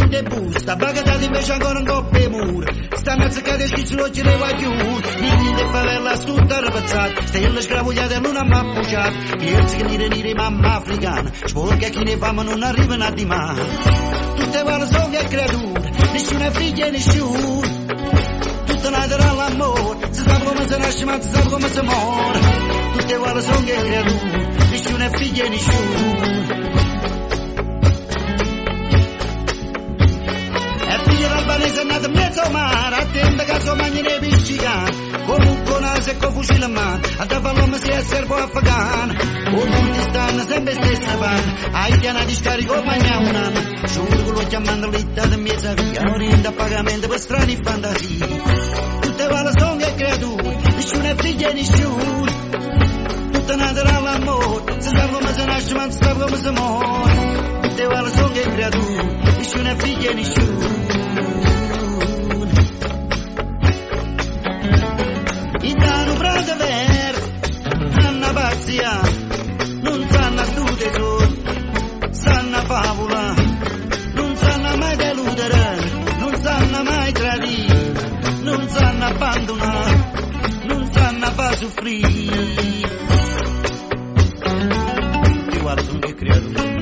niente busta, Bagdad invece ancora un coppia e mura. Stanno azzeccate e schizzuloci le guaglioni, niente favela tutta rapazzata, stelle scravogliate e non ha mai appoggiato. Pierzi che nire mamma africana, sporca chi ne fama non arrivano a di mano. Tutte vanno sono che creature, nessuna figlia e nessuno. Tutto nato all'amore, si sa come si nasce ma si sa come si muore. Tutte vanno sono che creature, nessuna figlia e nessuno. L'albanese è nato in mezzo al mare, attende che sua magna ne piccicana. Comunque naso e con fucile in mano, a da l'uomo si è servo afghano. Con molti stanno sempre stessa panna, ai piani di scarico magna un anno. Giuro che lo chiamando l'ittata in mezzo a via, orienta a pagamento per strani fantasie. Tutte vanno sono e creature, nessuno è figlio e nessuno. Tutte nate all'amore, si sa come si nasce ma si sa come si muore. Tutte vanno sono e creature, nessuno è figlio e nessuno. Non sanno tutte cose, sanno favola, non sanno mai deludere, non sanno mai tradire, non sanno abbandonare, non sanno far soffrire. Ti guardo che creatura.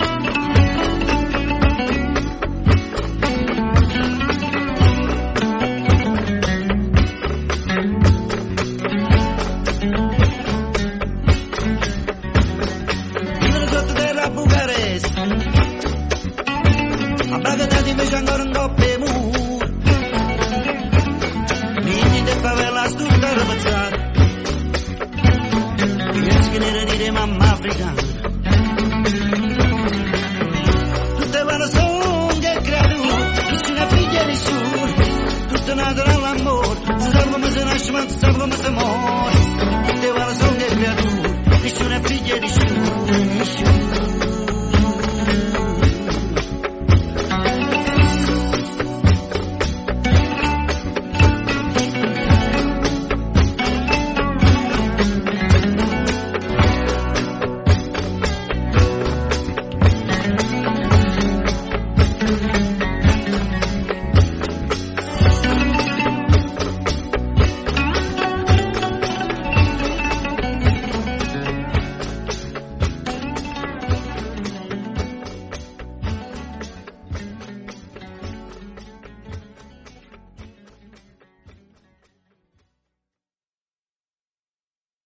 A Bagdad invece ancora un coppia